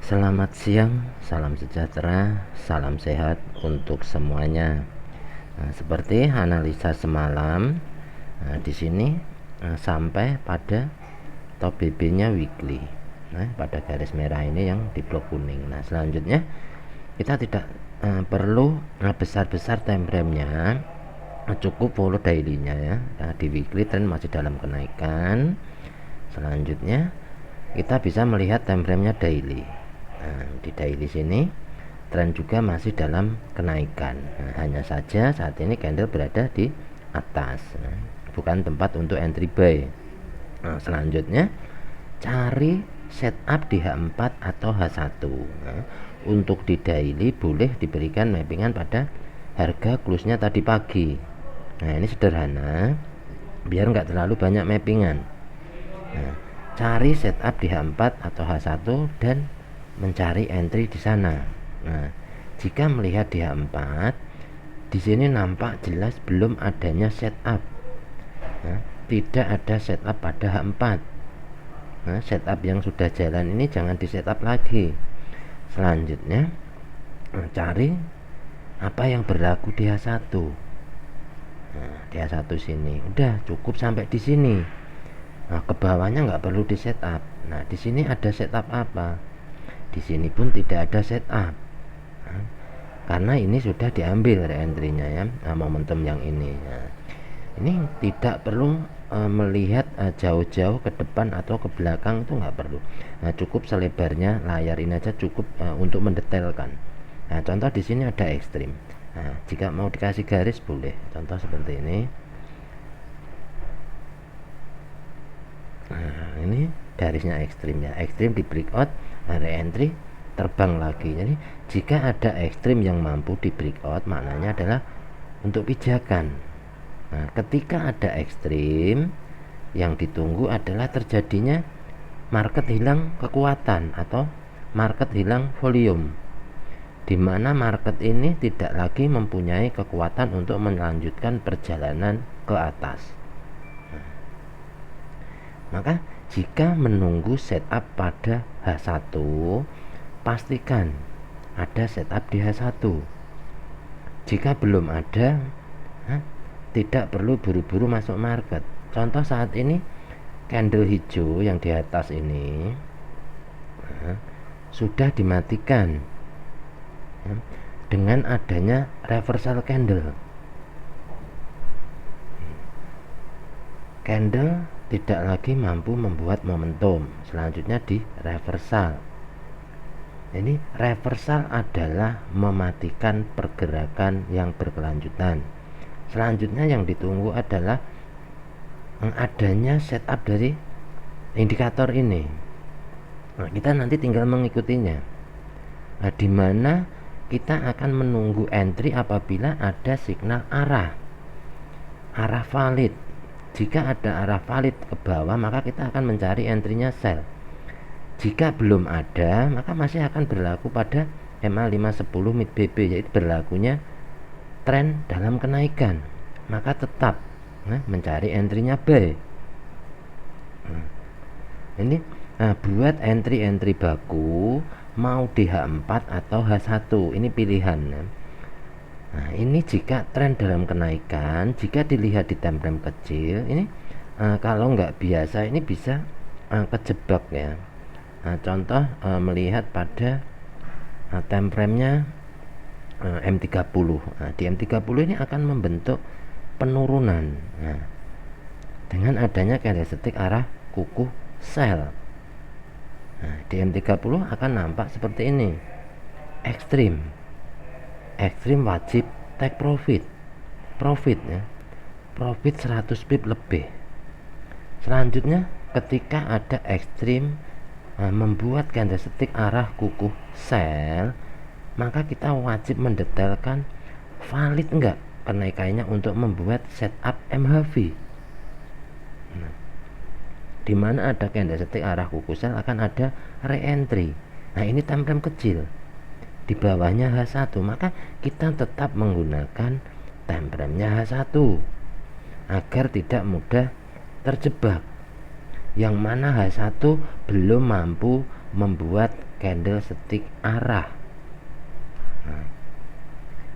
Selamat siang, salam sejahtera, salam sehat untuk semuanya. Seperti analisa semalam, di sini sampai pada top BB-nya weekly. Pada garis merah ini yang di blok kuning. Nah, selanjutnya kita tidak perlu besar-besar time frame-nya, cukup follow daily-nya ya. Nah, di weekly trend masih dalam kenaikan. Selanjutnya kita bisa melihat time frame-nya daily. Nah, di daily sini tren juga masih dalam kenaikan. Nah, hanya saja saat ini candle berada di atas, bukan tempat untuk entry buy. Nah, selanjutnya cari setup di H4 atau H1. Nah, untuk di daily boleh diberikan mappingan pada harga close-nya tadi pagi. Nah, ini sederhana biar nggak terlalu banyak mappingan. Nah, cari setup di H4 atau H1 dan mencari entry di sana. Nah, jika melihat di H4, di sini nampak jelas belum adanya setup. Nah, tidak ada setup pada H4. Nah, setup yang sudah jalan ini jangan di setup lagi. Selanjutnya, cari apa yang berlaku di H1. Nah, di H1 sini udah cukup sampai di sini. Nah, ke bawahnya nggak perlu di setup. Nah, di sini ada setup apa? Di sini pun tidak ada setup. Nah, karena ini sudah diambil re-entry-nya ya, momentum yang ini. Nah, ini tidak perlu melihat jauh-jauh ke depan atau ke belakang, itu nggak perlu. Nah, cukup selebarnya layar ini aja cukup untuk mendetailkan. Nah, contoh di sini ada ekstrim. Nah, jika mau dikasih garis boleh. Contoh seperti ini. Nah, ini garisnya ekstrim ya. Ekstrim di breakout, re-entry, terbang lagi. Jadi jika ada ekstrim yang mampu di breakout, maknanya adalah untuk pijakan. Nah, ketika ada ekstrim, yang ditunggu adalah terjadinya market hilang kekuatan atau market hilang volume, di mana market ini tidak lagi mempunyai kekuatan untuk melanjutkan perjalanan ke atas. Maka jika menunggu setup pada H1, pastikan ada setup di H1. Jika belum ada, tidak perlu buru-buru masuk market. Contoh saat ini candle hijau yang di atas ini sudah dimatikan dengan adanya reversal candle. Candle tidak lagi mampu membuat momentum, selanjutnya di reversal. Ini reversal adalah mematikan pergerakan yang berkelanjutan. Selanjutnya yang ditunggu adalah adanya setup dari indikator ini. Nah, kita nanti tinggal mengikutinya. Nah, di mana kita akan menunggu entry apabila ada signal arah valid. Jika ada arah valid ke bawah, maka kita akan mencari entry-nya sell. Jika belum ada, maka masih akan berlaku pada MA510 mid BB, yaitu berlakunya tren dalam kenaikan. Maka tetap mencari entry-nya buy. Ini buat entry-entry baku mau di H4 atau H1, ini pilihan. Nah, ini jika tren dalam kenaikan, jika dilihat di time frame kecil, ini kalau nggak biasa ini bisa kejebak ya. Nah, contoh melihat pada time frame-nya M30. Nah, di M30 ini akan membentuk penurunan. Nah, dengan adanya candlestick arah kuku sell. Nah, di M30 akan nampak seperti ini. Ekstrim wajib take profit ya, profit 100 pip lebih. Selanjutnya ketika ada ekstrim membuat candlestick arah kuku sell, maka kita wajib mendetailkan valid enggak kenaikannya untuk membuat setup MHV. Nah, di mana ada candlestick arah kuku sell akan ada re-entry. Nah, ini time frame kecil, di bawahnya H1, maka kita tetap menggunakan time frame-nya H1 agar tidak mudah terjebak. Yang mana H1 belum mampu membuat candlestick arah. Nah,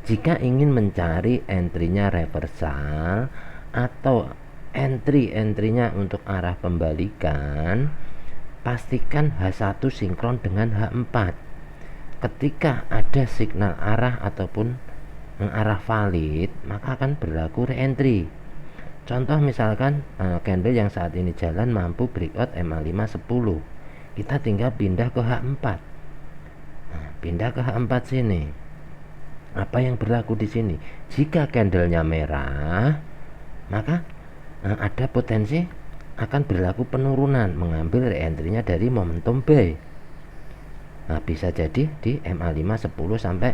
jika ingin mencari entry-nya reversal atau entry-nya untuk arah pembalikan, pastikan H1 sinkron dengan H4. Ketika ada signal arah ataupun arah valid, maka akan berlaku re-entry. Contoh misalkan candle yang saat ini jalan mampu breakout MA5 10, kita tinggal pindah ke H4. Nah, pindah ke H4 sini. Apa yang berlaku di sini? Jika candlenya merah, maka ada potensi akan berlaku penurunan, mengambil re-entry-nya dari momentum buy. Nah, bisa jadi di MA5 10 sampai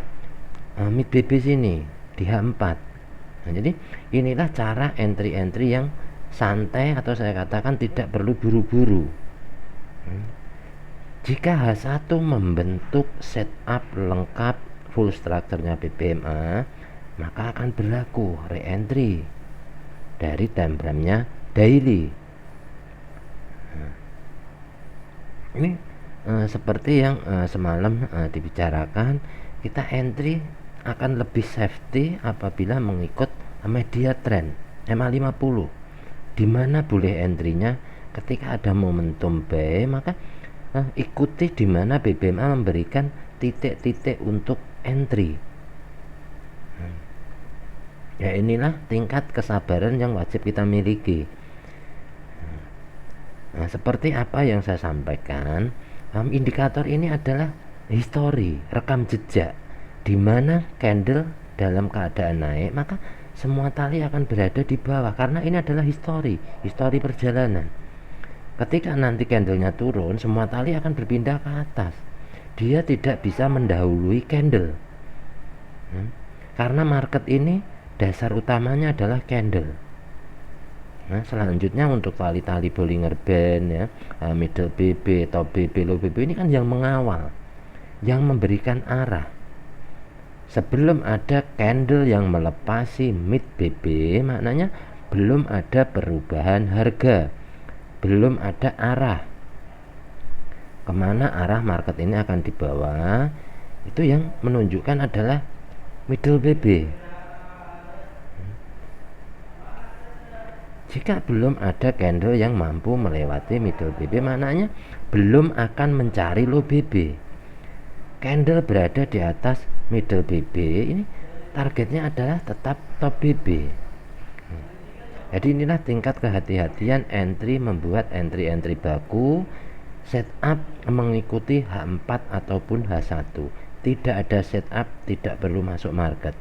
mid BB sini di H4. Nah, jadi inilah cara entry-entry yang santai, atau saya katakan tidak perlu buru-buru. Jika H1 membentuk setup lengkap full structure-nya BBMA, maka akan berlaku re-entry dari time frame-nya daily. Nah, ini seperti yang semalam dibicarakan, kita entry akan lebih safety apabila mengikut media trend MA50, dimana boleh entry-nya ketika ada momentum buy, maka ikuti dimana BBMA memberikan titik-titik untuk entry. Ya, inilah tingkat kesabaran yang wajib kita miliki. Nah, seperti apa yang saya sampaikan, indikator ini adalah history, rekam jejak, di mana candle dalam keadaan naik, maka semua tali akan berada di bawah, karena ini adalah histori perjalanan. Ketika nanti candlenya turun, semua tali akan berpindah ke atas. Dia tidak bisa mendahului candle, karena market ini dasar utamanya adalah candle. Nah, selanjutnya untuk tali-tali Bollinger Band, ya, middle BB, top BB, low BB, ini kan yang mengawal, yang memberikan arah. Sebelum ada candle yang melepasi mid BB, maknanya belum ada perubahan harga, belum ada arah kemana arah market ini akan dibawa. Itu yang menunjukkan adalah middle BB. Jika belum ada candle yang mampu melewati middle BB, maknanya belum akan mencari low BB. Candle berada di atas middle BB, ini targetnya adalah tetap top BB. Jadi inilah tingkat kehati-hatian entry, membuat entry-entry baku, setup mengikuti H4 ataupun H1. Tidak ada setup, tidak perlu masuk market.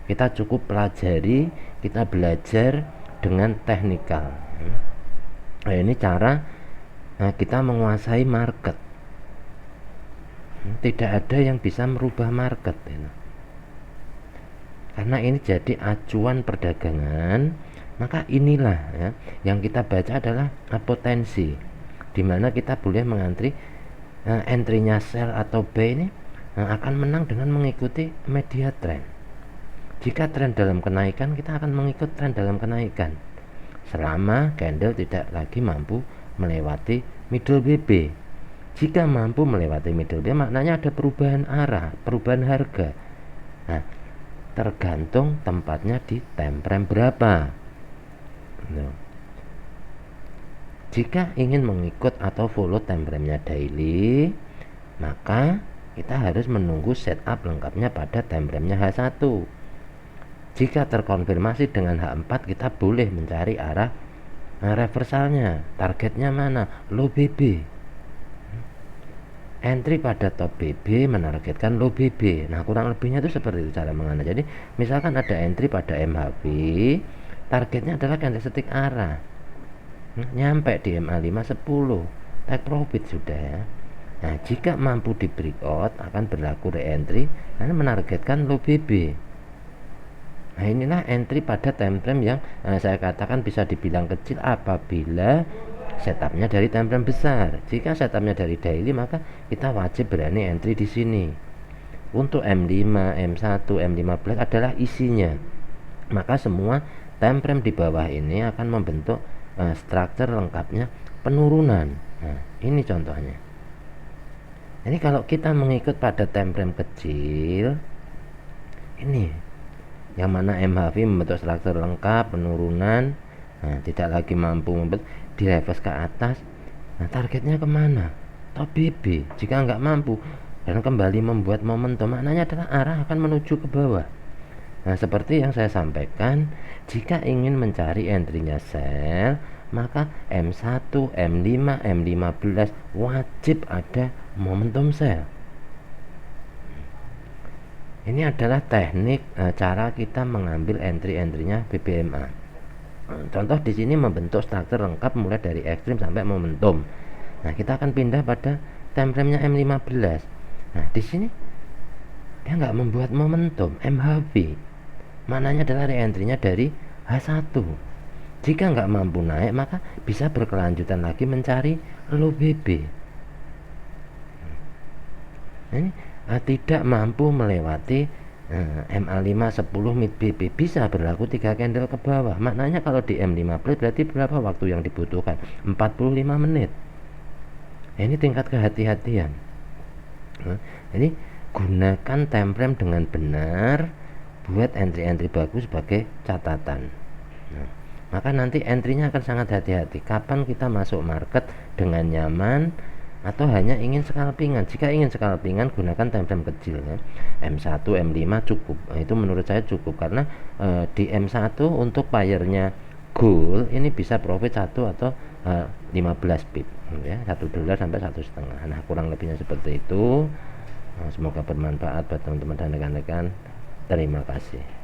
Kita cukup pelajari, kita belajar dengan teknikal. Nah, ini cara kita menguasai market. Tidak ada yang bisa merubah market, karena ini jadi acuan perdagangan. Maka inilah, ya, yang kita baca adalah potensi, dimana kita boleh mengantri entry-nya sell atau buy ini akan menang dengan mengikuti media trend. Jika tren dalam kenaikan, kita akan mengikut tren dalam kenaikan selama candle tidak lagi mampu melewati middle BB. Jika mampu melewati middle BB, maknanya ada perubahan arah, perubahan harga. Nah, tergantung tempatnya di time frame berapa. Jika ingin mengikut atau follow time frame-nya daily, maka kita harus menunggu setup lengkapnya pada time frame-nya H1. Jika terkonfirmasi dengan H4, kita boleh mencari arah reversalnya. Targetnya mana? Low BB. Entry pada top BB menargetkan low BB. Nah, kurang lebihnya itu seperti itu cara menganalisis. Jadi misalkan ada entry pada MHB, targetnya adalah candlestick arah, nyampe di MA5 10, take profit sudah, ya. Nah, jika mampu di breakout akan berlaku re-entry karena menargetkan low BB. Nah, inilah entry pada time frame yang saya katakan bisa dibilang kecil apabila setupnya dari time frame besar. Jika setupnya dari daily, maka kita wajib berani entry di sini. Untuk M5, M1, M15 adalah isinya. Maka semua time frame di bawah ini akan membentuk struktur lengkapnya penurunan. Nah, ini contohnya. Ini kalau kita mengikut pada time frame kecil, ini yang mana MHV membentuk struktur lengkap, penurunan, nah, tidak lagi mampu membentuk, di reverse ke atas. Nah, targetnya kemana? Top BB. Jika nggak mampu dan kembali membuat momentum, maknanya adalah arah akan menuju ke bawah. Nah, seperti yang saya sampaikan, jika ingin mencari entry-nya sell, maka M1, M5, M15 wajib ada momentum sell. Ini adalah teknik cara kita mengambil entry-entry-nya BBMA. Contoh di sini membentuk struktur lengkap mulai dari ekstrim sampai momentum. Nah, kita akan pindah pada time frame-nya M15. Nah, di sini dia nggak membuat momentum MHV. Mananya adalah re-entry-nya dari H1. Jika nggak mampu naik, maka bisa berkelanjutan lagi mencari low BB. Ini tidak mampu melewati MA5 10 mid BB, bisa berlaku 3 candle ke bawah. Maknanya kalau di M15 berarti berapa waktu yang dibutuhkan? 45 menit. Ini tingkat kehati-hatian. Jadi gunakan time frame dengan benar, buat entry-entry bagus sebagai catatan. Nah, maka nanti entry-nya akan sangat hati-hati. Kapan kita masuk market dengan nyaman atau hanya ingin scalpingan. Jika ingin scalpingan, gunakan time frame kecil ya. M1, M5 cukup. Nah, itu menurut saya cukup karena di M1 untuk buyer-nya gold ini bisa profit 1 atau 15 pip ya, $1 sampai 1,5. Nah, kurang lebihnya seperti itu. Semoga bermanfaat buat teman-teman dan rekan-rekan. Terima kasih.